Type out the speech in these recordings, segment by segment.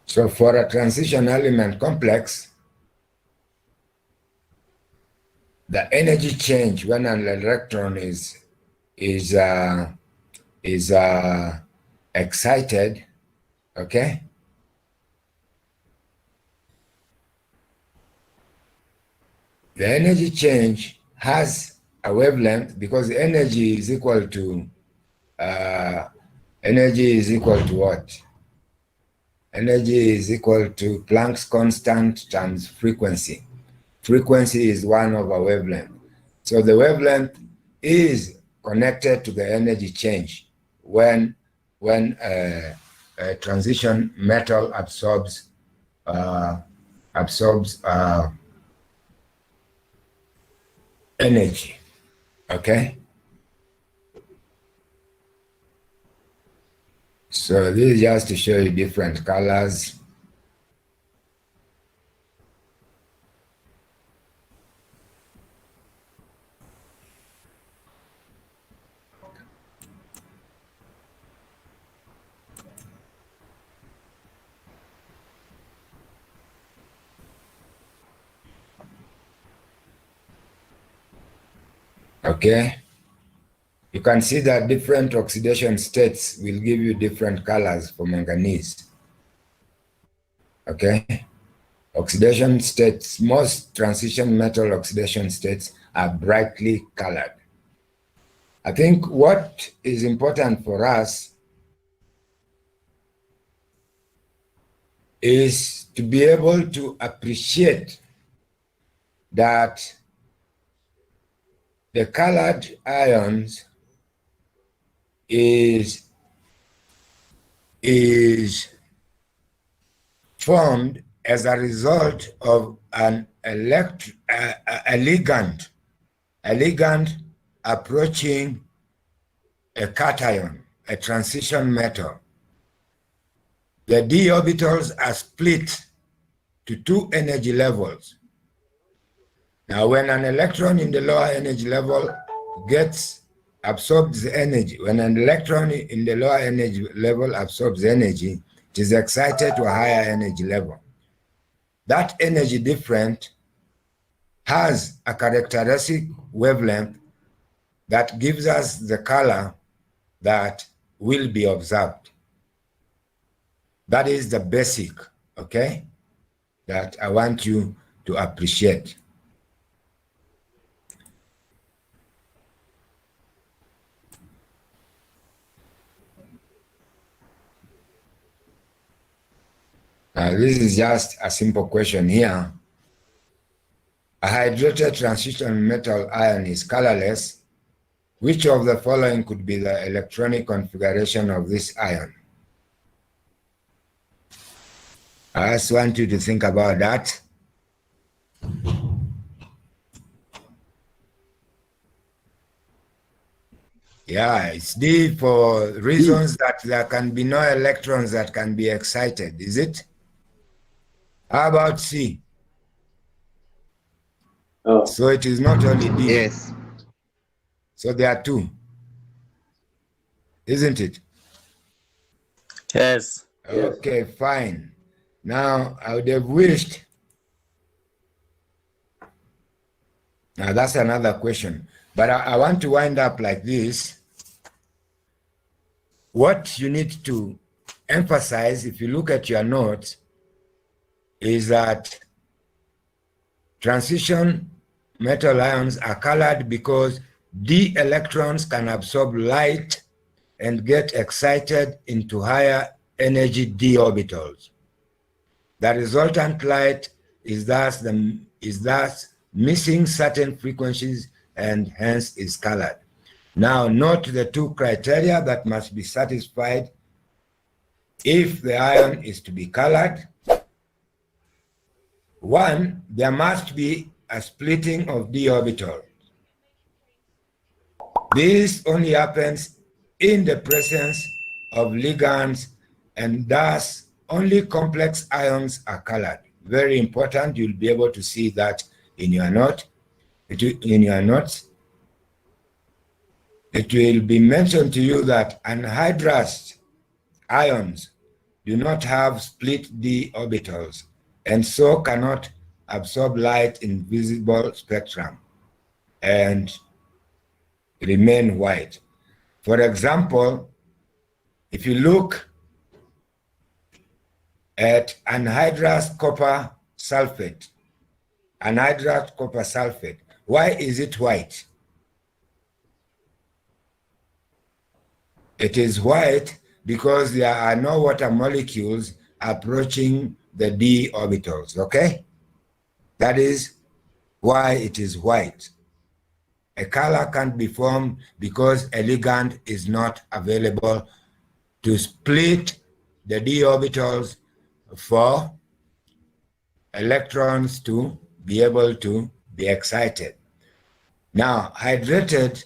So for a transition element complex, the energy change when an electron is excited, okay? The energy change has a wavelength because energy is equal to what? Energy is equal to Planck's constant times frequency. Frequency is 1 over wavelength. So the wavelength is connected to the energy change when a transition metal absorbs energy. Okay. So this is just to show you different colors. Okay. You can see that different oxidation states will give you different colors for manganese. Okay. Oxidation states, most transition metal oxidation states are brightly colored. I think what is important for us is to be able to appreciate that the colored ions is formed as a result of a ligand approaching a cation, a transition metal. The d orbitals are split to 2 energy levels. Now, when an electron in the lower energy level absorbs energy, when an electron in the lower energy level absorbs energy, it is excited to a higher energy level. That energy difference has a characteristic wavelength that gives us the color that will be observed. That is the basic, okay, that I want you to appreciate. This is just a simple question here. A hydrated transition metal ion is colorless. Which of the following could be the electronic configuration of this ion? I just want you to think about that. Yeah, it's D for reasons that there can be no electrons that can be excited, is it? How about C? Oh. So it is not only D. Yes. So there are 2, isn't it? Yes. Okay, fine. Now, I would have wished. Now, that's another question. But I want to wind up like this. What you need to emphasize, if you look at your notes, is that transition metal ions are colored because d electrons can absorb light and get excited into higher energy d orbitals. The resultant light is thus missing certain frequencies and hence is colored. Now note the 2 criteria that must be satisfied if the ion is to be colored. 1, there must be a splitting of d orbital. This only happens in the presence of ligands, and thus only complex ions are colored. Very important. You'll be able to see that in your notes. It will be mentioned to you that anhydrous ions do not have split d orbitals and so cannot absorb light in visible spectrum and remain white. For example, if you look at anhydrous copper sulfate, why is it white? It is white because there are no water molecules approaching the d orbitals, okay? That is why it is white. A color can't be formed because a ligand is not available to split the d orbitals for electrons to be able to be excited. Now, hydrated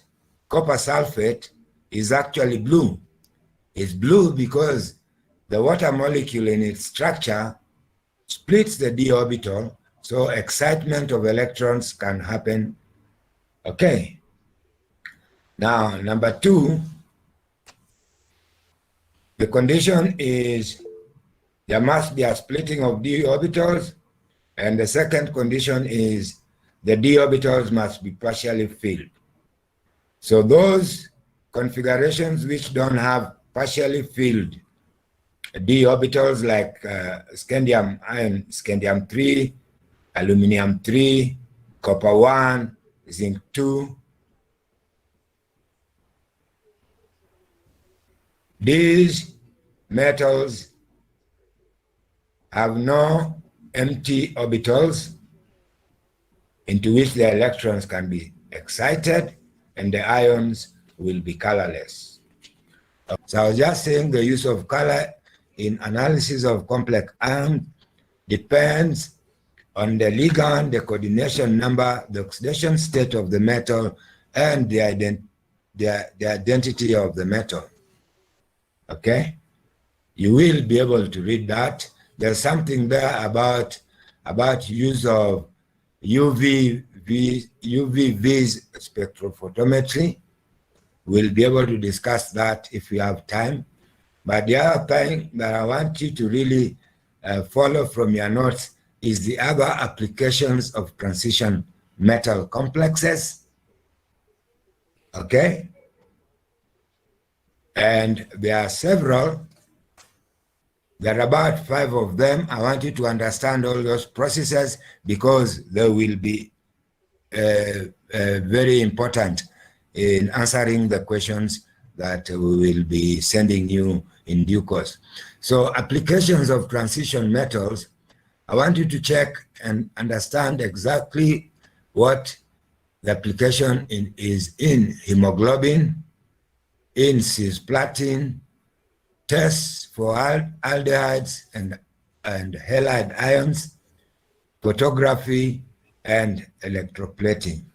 copper sulfate is actually blue. It's blue because the water molecule in its structure splits the d orbital, so excitement of electrons can happen. Okay. Now, number 2, the condition is there must be a splitting of d orbitals, and the second condition is the d orbitals must be partially filled. So those configurations which don't have partially filled d orbitals, like scandium ion, scandium 3, aluminum 3, copper 1, zinc 2, these metals have no empty orbitals into which the electrons can be excited, and the ions will be colorless. So I was just saying the use of color in analysis of complex ions depends on the ligand, the coordination number, the oxidation state of the metal, and the identity of the metal. Okay? You will be able to read that. There's something there about use of UV-Vis spectrophotometry. We'll be able to discuss that if we have time. But the other thing that I want you to really follow from your notes is the other applications of transition metal complexes. Okay? And there are several. There are about 5 of them. I want you to understand all those processes because they will be very important in answering the questions that we will be sending you in due course. So applications of transition metals, I want you to check and understand exactly what the application is in hemoglobin, in cisplatin, tests for aldehydes and halide ions, photography, and electroplating.